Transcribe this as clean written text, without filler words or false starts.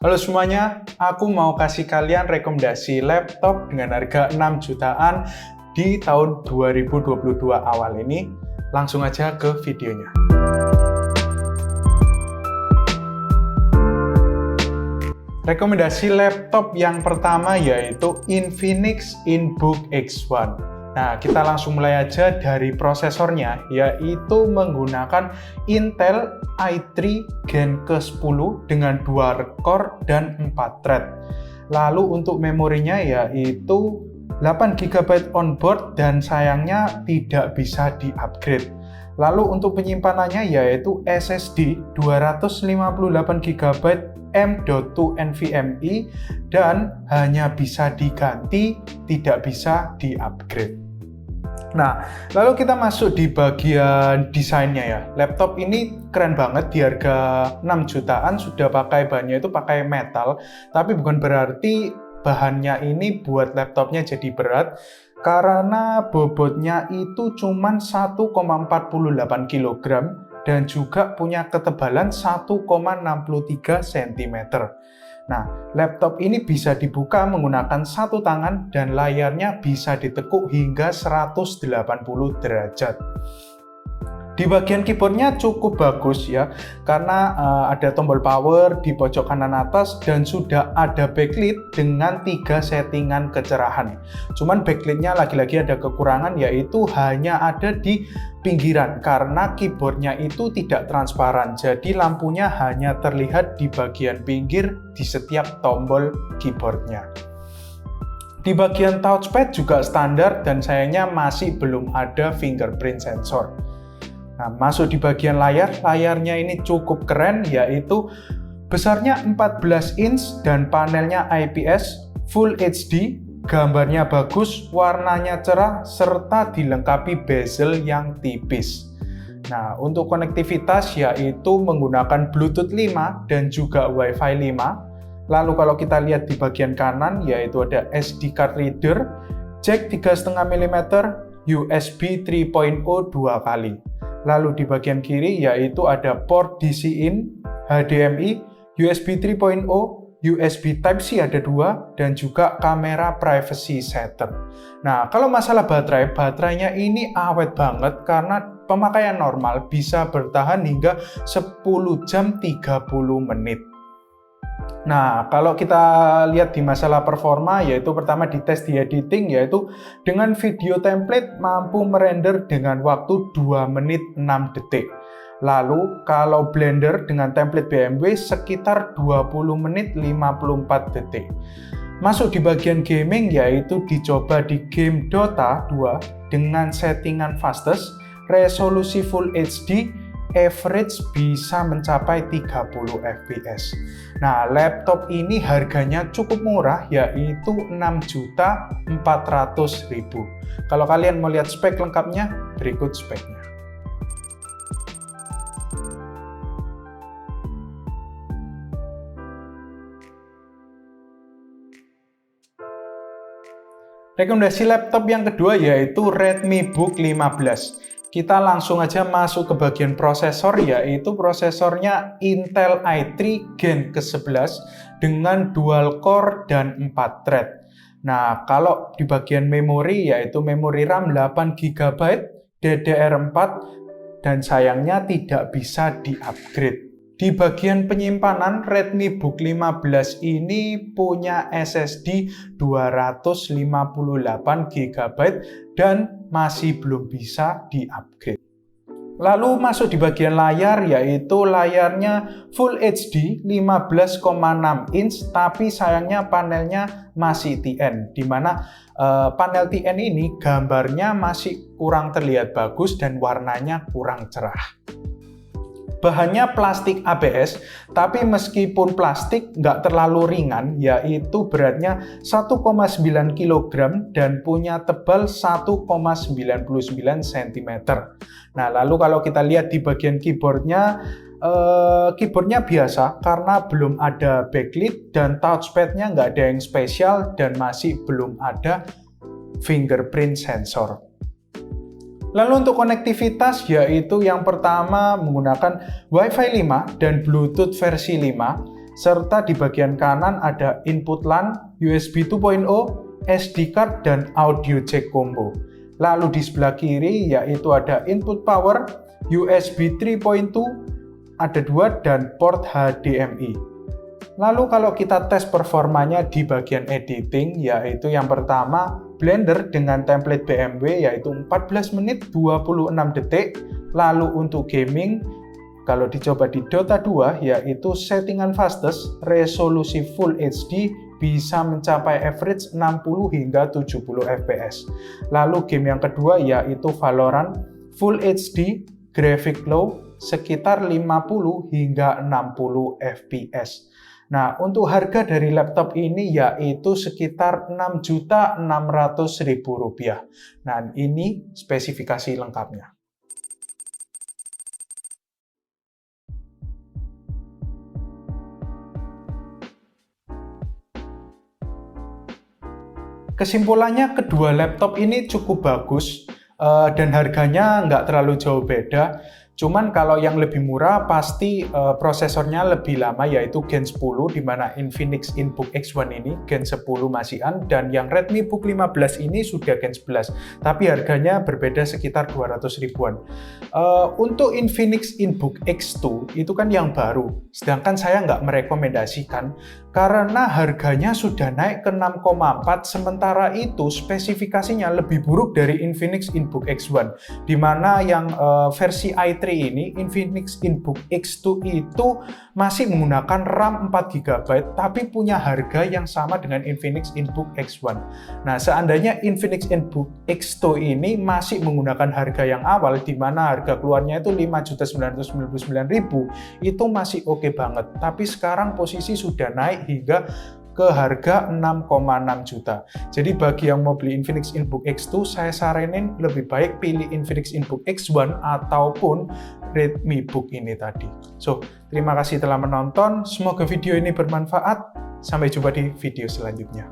Halo semuanya, aku mau kasih kalian rekomendasi laptop dengan harga 6 jutaan di tahun 2022 awal ini. Langsung aja ke videonya. Rekomendasi laptop yang pertama yaitu Infinix Inbook X1. Nah, kita langsung mulai aja dari prosesornya, yaitu menggunakan Intel i3 Gen ke-10 dengan dual core dan 4 thread. Lalu untuk memorinya yaitu 8 GB onboard dan sayangnya tidak bisa di-upgrade. Lalu untuk penyimpanannya yaitu SSD 258 GB M.2 NVMe dan hanya bisa diganti, tidak bisa di-upgrade. Nah, lalu kita masuk di bagian desainnya ya. Laptop ini keren banget, di harga 6 jutaan sudah pakai bahannya itu pakai metal, tapi bukan berarti bahannya ini buat laptopnya jadi berat, karena bobotnya itu cuma 1,48 kg dan juga punya ketebalan 1,63 cm. Nah, laptop ini bisa dibuka menggunakan satu tangan dan layarnya bisa ditekuk hingga 180 derajat. Di bagian keyboardnya cukup bagus ya, karena ada tombol power di pojok kanan atas dan sudah ada backlit dengan 3 settingan kecerahan. Cuman backlightnya lagi-lagi ada kekurangan, yaitu hanya ada di pinggiran karena keyboardnya itu tidak transparan, jadi lampunya hanya terlihat di bagian pinggir di setiap tombol keyboardnya. Di bagian touchpad juga standar dan sayangnya masih belum ada fingerprint sensor. Nah, masuk di bagian layar, layarnya ini cukup keren, yaitu besarnya 14 inch dan panelnya IPS, Full HD, gambarnya bagus, warnanya cerah, serta dilengkapi bezel yang tipis. Nah, untuk konektivitas yaitu menggunakan Bluetooth 5 dan juga Wi-Fi 5. Lalu kalau kita lihat di bagian kanan yaitu ada SD card reader, jack 3,5 mm, USB 3.0 2 kali. Lalu di bagian kiri yaitu ada port DC-in, HDMI, USB 3.0, USB Type-C ada 2, dan juga kamera privacy setter. Nah, kalau masalah baterainya ini awet banget karena pemakaian normal bisa bertahan hingga 10 jam 30 menit. Nah, kalau kita lihat di masalah performa, yaitu pertama di tes di editing, yaitu dengan video template mampu merender dengan waktu 2 menit 6 detik. Lalu, kalau Blender dengan template BMW sekitar 20 menit 54 detik. Masuk di bagian gaming, yaitu dicoba di game Dota 2 dengan settingan fastest, resolusi Full HD, average bisa mencapai 30 fps. Nah, laptop ini harganya cukup murah, yaitu 6.400.000. Kalau kalian mau lihat spek lengkapnya, berikut speknya. Rekomendasi laptop yang kedua yaitu Redmi Book 15. Kita langsung aja masuk ke bagian prosesor, yaitu prosesornya Intel i3 Gen ke-11 dengan dual core dan 4 thread. Nah, kalau di bagian memori yaitu memori RAM 8 GB DDR4 dan sayangnya tidak bisa di-upgrade. Di bagian penyimpanan, Redmi Book 15 ini punya SSD 258 GB dan masih belum bisa di-upgrade. Lalu masuk di bagian layar, yaitu layarnya Full HD 15,6 inch, tapi sayangnya panelnya masih TN, di mana panel TN ini gambarnya masih kurang terlihat bagus dan warnanya kurang cerah. Bahannya plastik ABS, tapi meskipun plastik nggak terlalu ringan, yaitu beratnya 1,9 kg dan punya tebal 1,99 cm. Nah, lalu kalau kita lihat di bagian keyboardnya biasa karena belum ada backlit dan touchpadnya nggak ada yang spesial dan masih belum ada fingerprint sensor. Lalu untuk konektivitas, yaitu yang pertama menggunakan Wi-Fi 5 dan Bluetooth versi 5. serta di bagian kanan ada input LAN, USB 2.0, SD card, dan audio jack combo. Lalu di sebelah kiri yaitu ada input power, USB 3.2, ada 2, dan port HDMI. Lalu kalau kita tes performanya di bagian editing, yaitu yang pertama Blender dengan template BMW yaitu 14 menit 26 detik. Lalu untuk gaming, kalau dicoba di Dota 2 yaitu settingan fastest, resolusi Full HD bisa mencapai average 60 hingga 70 fps. Lalu game yang kedua yaitu Valorant Full HD, graphic low sekitar 50 hingga 60 fps. Nah, untuk harga dari laptop ini yaitu sekitar Rp6.600.000. Nah, ini spesifikasi lengkapnya. Kesimpulannya, kedua laptop ini cukup bagus dan harganya nggak terlalu jauh beda. Cuman kalau yang lebih murah pasti prosesornya lebih lama yaitu Gen 10, di mana Infinix InBook X1 ini Gen 10 masihan, dan yang Redmi Book 15 ini sudah Gen 11. Tapi harganya berbeda sekitar 200 ribuan. Untuk Infinix InBook X2 itu kan yang baru, sedangkan saya nggak merekomendasikan karena harganya sudah naik ke 6,4, sementara itu spesifikasinya lebih buruk dari Infinix InBook X1, di mana yang versi i3 ini, Infinix InBook X2 itu masih menggunakan RAM 4GB, tapi punya harga yang sama dengan Infinix InBook X1. Nah, seandainya Infinix InBook X2 ini masih menggunakan harga yang awal, di mana harga keluarnya itu 5.999.000, itu masih oke banget. Tapi sekarang posisi sudah naik hingga ke harga 6,6 juta. Jadi bagi yang mau beli Infinix InBook X2, saya saranin lebih baik pilih Infinix InBook X1 ataupun Redmi Book ini tadi. So, terima kasih telah menonton. Semoga video ini bermanfaat. Sampai jumpa di video selanjutnya.